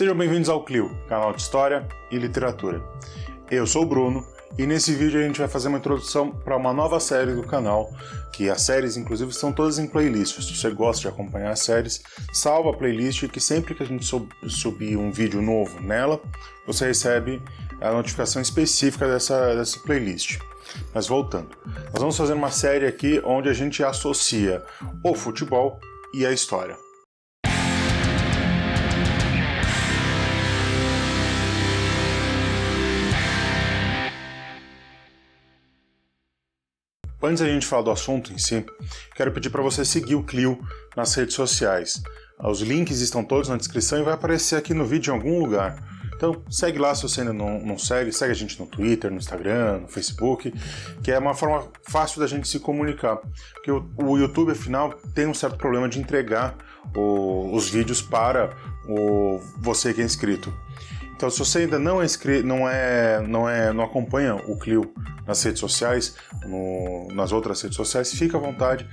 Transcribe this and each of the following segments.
Sejam bem-vindos ao Clio, canal de História e Literatura. Eu sou o Bruno e nesse vídeo a gente vai fazer uma introdução para uma nova série do canal, que as séries inclusive estão todas em playlist. Se você gosta de acompanhar as séries, salva a playlist que sempre que a gente subir um vídeo novo nela, você recebe a notificação específica dessa playlist. Mas voltando, nós vamos fazer uma série aqui onde a gente associa o futebol e a história. Antes da gente falar do assunto em si, quero pedir para você seguir o Clio nas redes sociais. Os links estão todos na descrição e vai aparecer aqui no vídeo em algum lugar. Então segue lá se você ainda não segue, segue a gente no Twitter, no Instagram, no Facebook, que é uma forma fácil da gente se comunicar. Porque o YouTube, afinal, tem um certo problema de entregar os vídeos para você que é inscrito. Então, se você ainda não é inscrito, não acompanha o Clio nas redes sociais, nas outras redes sociais, fica à vontade,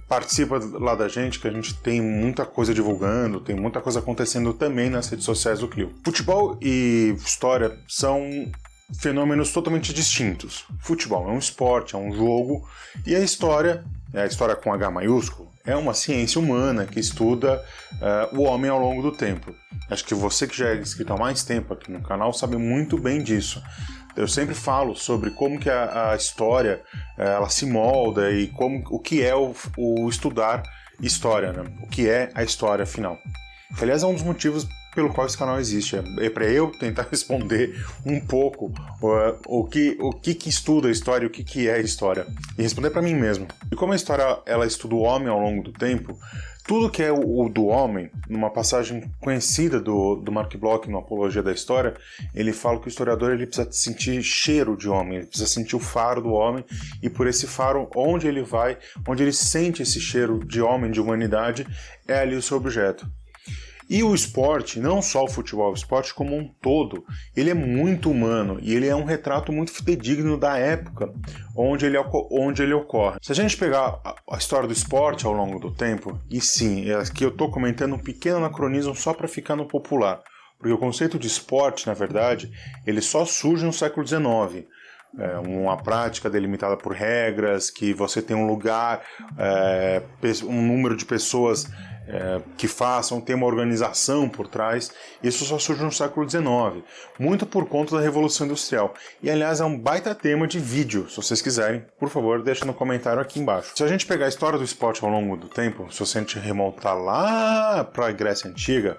participa lá da gente, que a gente tem muita coisa divulgando, tem muita coisa acontecendo também nas redes sociais do Clio. Futebol e história são fenômenos totalmente distintos. Futebol é um esporte, é um jogo, e a história com H maiúsculo, é uma ciência humana que estuda o homem ao longo do tempo. Acho que você que já é inscrito há mais tempo aqui no canal sabe muito bem disso. Eu sempre falo sobre como que a história ela se molda e o que é o estudar história, né? O que é a história afinal. Aliás, é um dos motivos pelo qual esse canal existe, é para eu tentar responder um pouco o que estuda a história e o que é a história, e responder para mim mesmo. E como a história ela estuda o homem ao longo do tempo, tudo que é o do homem, numa passagem conhecida do Mark Bloch no Apologia da História, ele fala que o historiador ele precisa sentir cheiro de homem, ele precisa sentir o faro do homem, e por esse faro, onde ele vai, onde ele sente esse cheiro de homem, de humanidade, é ali o seu objeto. E o esporte, não só o futebol, o esporte como um todo, ele é muito humano e ele é um retrato muito fidedigno da época onde ele ocorre. Se a gente pegar a história do esporte ao longo do tempo, e sim, aqui eu estou comentando um pequeno anacronismo só para ficar no popular, porque o conceito de esporte, na verdade, ele só surge no século XIX. Uma prática delimitada por regras, que você tem um lugar, um número de pessoas que façam, tem uma organização por trás. Isso só surge no século XIX, muito por conta da Revolução Industrial. E aliás é um baita tema de vídeo, se vocês quiserem, por favor, deixa no comentário aqui embaixo. Se a gente pegar a história do esporte ao longo do tempo, se a gente remontar lá para a Grécia Antiga,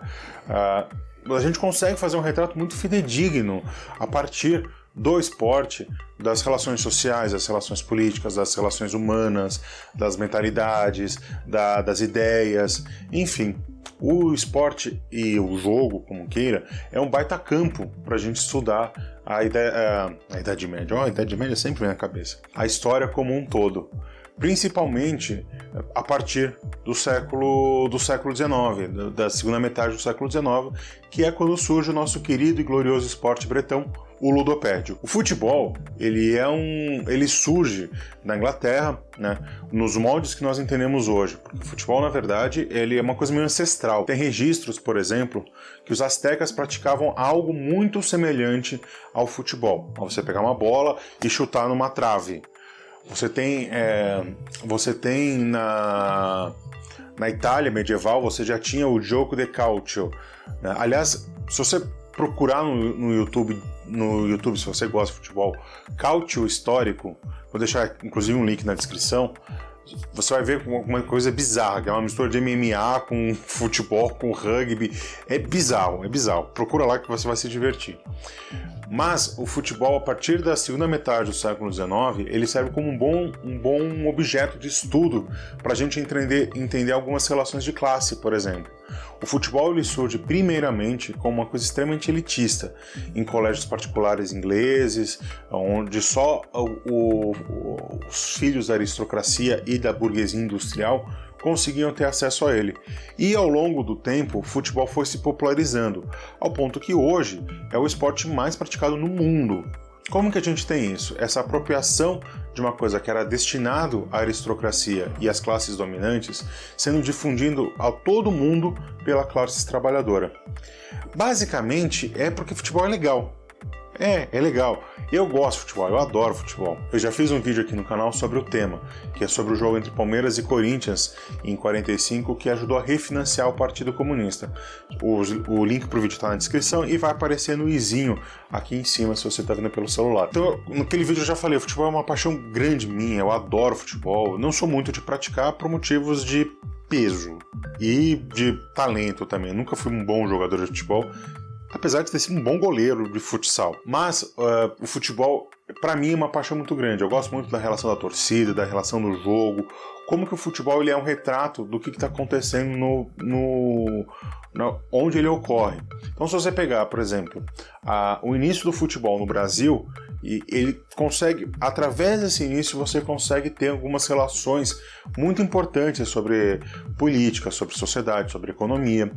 a gente consegue fazer um retrato muito fidedigno a partir do esporte, das relações sociais, das relações políticas, das relações humanas, das mentalidades, das ideias, enfim. O esporte e o jogo, como queira, é um baita campo para a gente estudar a Idade Média. A Idade Média sempre vem na cabeça. A história como um todo. Principalmente a partir do século XIX, da segunda metade do século XIX, que é quando surge o nosso querido e glorioso esporte bretão, o ludopédio. O futebol, ele surge na Inglaterra, né, nos moldes que nós entendemos hoje, porque o futebol, na verdade, ele é uma coisa meio ancestral. Tem registros, por exemplo, que os astecas praticavam algo muito semelhante ao futebol. Você pegar uma bola e chutar numa trave. Você tem na Itália medieval, você já tinha o gioco de calcio. Aliás, se você procurar no YouTube, se você gosta de futebol, calcio histórico, vou deixar inclusive um link na descrição, você vai ver uma coisa bizarra, que é uma mistura de MMA com futebol, com rugby. É bizarro. Procura lá que você vai se divertir. Mas o futebol, a partir da segunda metade do século XIX, ele serve como um bom objeto de estudo para a gente entender algumas relações de classe, por exemplo. O futebol ele surge primeiramente como uma coisa extremamente elitista, em colégios particulares ingleses, onde só os filhos da aristocracia e da burguesia industrial conseguiam ter acesso a ele. E ao longo do tempo, o futebol foi se popularizando, ao ponto que hoje é o esporte mais praticado no mundo. Como que a gente tem isso? Essa apropriação de uma coisa que era destinado à aristocracia e às classes dominantes, sendo difundido a todo mundo pela classe trabalhadora. Basicamente, é porque futebol é legal. É legal. Eu gosto de futebol, eu adoro futebol. Eu já fiz um vídeo aqui no canal sobre o tema, que é sobre o jogo entre Palmeiras e Corinthians em 45, que ajudou a refinanciar o Partido Comunista. O link pro vídeo está na descrição e vai aparecer no izinho aqui em cima se você está vendo pelo celular. Então, naquele vídeo eu já falei, o futebol é uma paixão grande minha, eu adoro futebol. Eu não sou muito de praticar por motivos de peso e de talento também. Eu nunca fui um bom jogador de futebol, apesar de ter sido um bom goleiro de futsal. Mas o futebol, para mim, é uma paixão muito grande. Eu gosto muito da relação da torcida, da relação do jogo, como que o futebol ele é um retrato do que está acontecendo onde ele ocorre. Então, se você pegar, por exemplo, o início do futebol no Brasil, e ele consegue, através desse início, você consegue ter algumas relações muito importantes sobre política, sobre sociedade, sobre economia.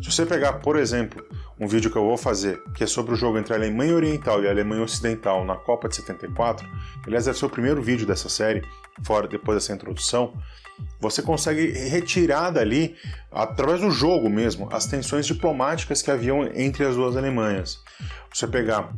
Se você pegar, por exemplo, um vídeo que eu vou fazer, que é sobre o jogo entre a Alemanha Oriental e a Alemanha Ocidental na Copa de 74, aliás, deve ser o primeiro vídeo dessa série, depois dessa introdução, você consegue retirar dali, através do jogo mesmo, as tensões diplomáticas que haviam entre as duas Alemanhas. Você pegar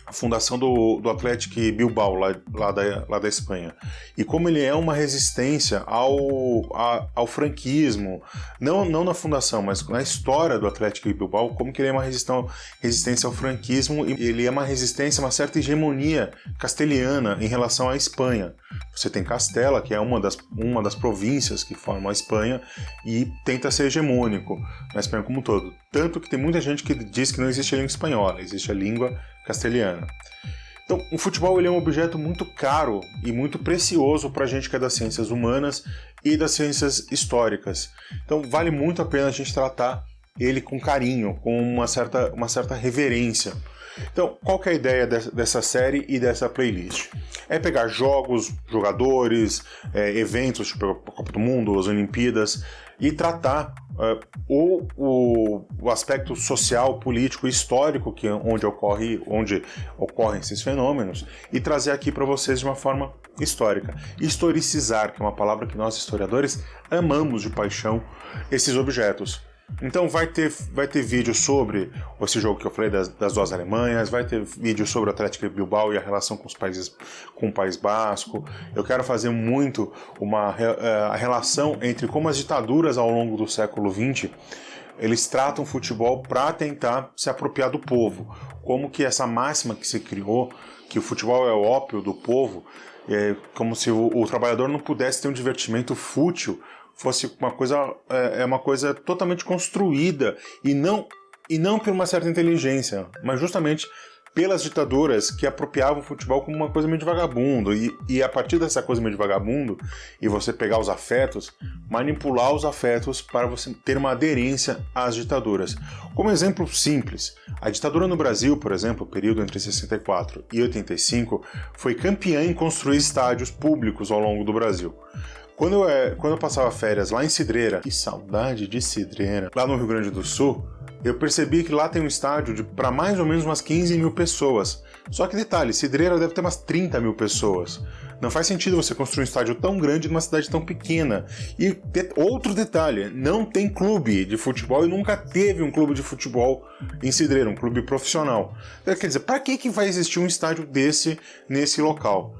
a fundação do Athletic Bilbao, lá da Espanha, e como ele é uma resistência ao franquismo, não na fundação, mas na história do Athletic Bilbao, como que ele é uma resistência ao franquismo, e ele é uma resistência a uma certa hegemonia castelhana em relação à Espanha. Você tem Castela, que é uma das províncias que formam a Espanha, e tenta ser hegemônico na Espanha como um todo. Tanto que tem muita gente que diz que não existe a língua espanhola, existe a língua castelhana. Então, o futebol ele é um objeto muito caro e muito precioso para a gente que é das ciências humanas e das ciências históricas. Então, vale muito a pena a gente tratar ele com carinho, com uma certa reverência. Então, qual que é a ideia dessa série e dessa playlist? É pegar jogos, jogadores, eventos, tipo a Copa do Mundo, as Olimpíadas, e tratar o aspecto social, político e histórico onde ocorrem esses fenômenos, e trazer aqui para vocês de uma forma histórica. Historicizar, que é uma palavra que nós historiadores amamos de paixão, esses objetos. Então vai ter vídeo sobre esse jogo que eu falei das duas Alemanhas, vai ter vídeo sobre o Athletic Bilbao e a relação com o País Basco. Eu quero fazer muito a relação entre como as ditaduras ao longo do século XX eles tratam o futebol para tentar se apropriar do povo. Como que essa máxima que se criou, que o futebol é o ópio do povo, como se o trabalhador não pudesse ter um divertimento fútil, fosse uma coisa totalmente construída e não por uma certa inteligência, mas justamente pelas ditaduras que apropriavam o futebol como uma coisa meio de vagabundo, e a partir dessa coisa meio de vagabundo, e você pegar os afetos, manipular os afetos para você ter uma aderência às ditaduras. Como exemplo simples, a ditadura no Brasil, por exemplo, o período entre 64 e 85, foi campeã em construir estádios públicos ao longo do Brasil. Quando eu passava férias lá em Cidreira, que saudade de Cidreira, lá no Rio Grande do Sul, eu percebi que lá tem um estádio para mais ou menos umas 15 mil pessoas. Só que detalhe, Cidreira deve ter umas 30 mil pessoas. Não faz sentido você construir um estádio tão grande numa cidade tão pequena. E outro detalhe, não tem clube de futebol e nunca teve um clube de futebol em Cidreira, um clube profissional. Quer dizer, para que vai existir um estádio desse nesse local?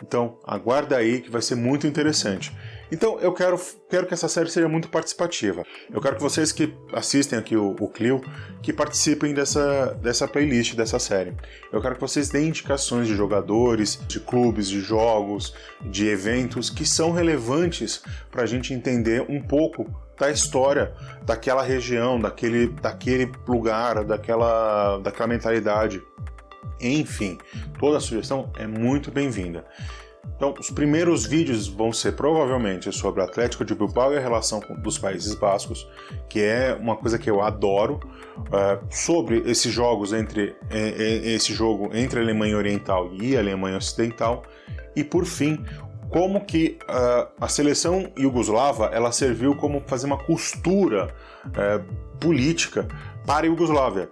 Então, aguarda aí que vai ser muito interessante. Então, eu quero que essa série seja muito participativa. Eu quero que vocês que assistem aqui o Clio, que participem dessa playlist, dessa série. Eu quero que vocês deem indicações de jogadores, de clubes, de jogos, de eventos que são relevantes para a gente entender um pouco da história daquela região, daquele lugar, daquela mentalidade. Enfim, toda sugestão é muito bem-vinda. Então, os primeiros vídeos vão ser provavelmente sobre o Atlético de Bilbao e a relação dos Países Bascos, que é uma coisa que eu adoro, sobre esses jogos esse jogo entre a Alemanha Oriental e a Alemanha Ocidental, e por fim, como que a seleção iugoslava ela serviu como fazer uma costura política para a Iugoslávia.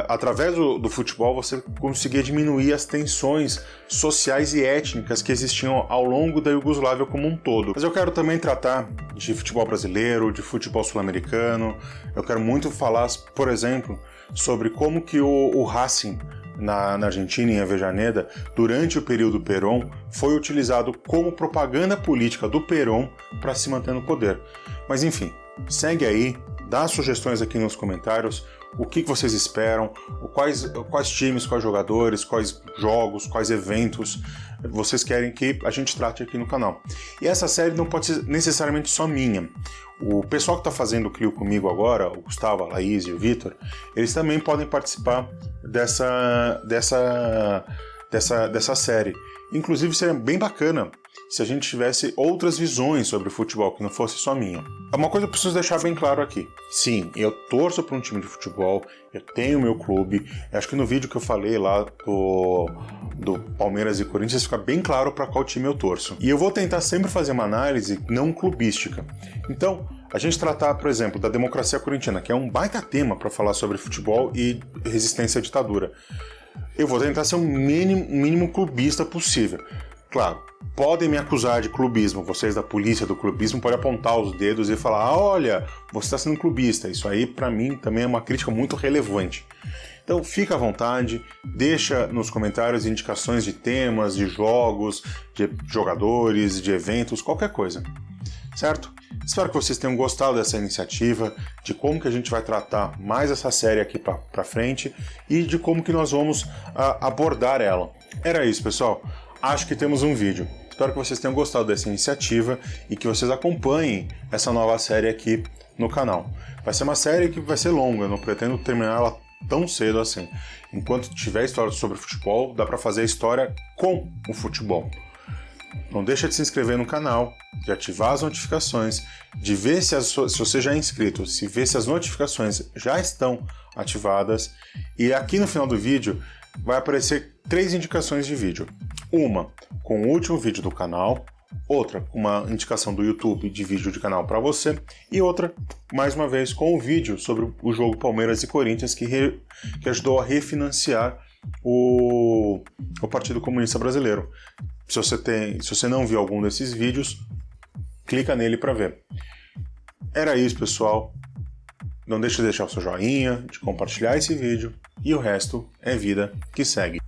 através do futebol você conseguia diminuir as tensões sociais e étnicas que existiam ao longo da Iugoslávia como um todo. Mas eu quero também tratar de futebol brasileiro, de futebol sul-americano. Eu quero muito falar, por exemplo, sobre como que o Racing na Argentina, em Avellaneda, durante o período Perón, foi utilizado como propaganda política do Perón para se manter no poder. Mas enfim, segue aí, dá sugestões aqui nos comentários, o que vocês esperam, quais times, quais jogadores, quais jogos, quais eventos vocês querem que a gente trate aqui no canal. E essa série não pode ser necessariamente só minha. O pessoal que está fazendo o Clio comigo agora, o Gustavo, a Laís e o Vitor, eles também podem participar dessa série. Inclusive seria bem bacana se a gente tivesse outras visões sobre o futebol, que não fosse só minha. Uma coisa eu preciso deixar bem claro aqui. Sim, eu torço para um time de futebol, eu tenho meu clube. Acho que no vídeo que eu falei lá do Palmeiras e Corinthians fica bem claro para qual time eu torço. E eu vou tentar sempre fazer uma análise não clubística. Então, a gente tratar, por exemplo, da democracia corintiana, que é um baita tema para falar sobre futebol e resistência à ditadura. Eu vou tentar ser o mínimo clubista possível. Claro, podem me acusar de clubismo, vocês da polícia do clubismo podem apontar os dedos e falar: olha, você está sendo clubista. Isso aí, para mim, também é uma crítica muito relevante. Então, fica à vontade, deixa nos comentários indicações de temas, de jogos, de jogadores, de eventos, qualquer coisa. Certo? Espero que vocês tenham gostado dessa iniciativa, de como que a gente vai tratar mais essa série aqui para frente e de como que nós vamos abordar ela. Era isso, pessoal. Acho que temos um vídeo. Espero que vocês tenham gostado dessa iniciativa e que vocês acompanhem essa nova série aqui no canal. Vai ser uma série que vai ser longa, eu não pretendo terminar ela tão cedo assim. Enquanto tiver história sobre futebol, dá para fazer a história com o futebol. Não deixa de se inscrever no canal, de ativar as notificações, de ver se você já é inscrito, se ver se as notificações já estão ativadas. E aqui no final do vídeo vai aparecer 3 indicações de vídeo. Uma com o último vídeo do canal, outra com uma indicação do YouTube de vídeo de canal para você e outra, mais uma vez, com o vídeo sobre o jogo Palmeiras e Corinthians que ajudou a refinanciar o Partido Comunista Brasileiro. Se você não viu algum desses vídeos, clica nele para ver. Era isso, pessoal. Não deixe de deixar o seu joinha, de compartilhar esse vídeo e o resto é vida que segue.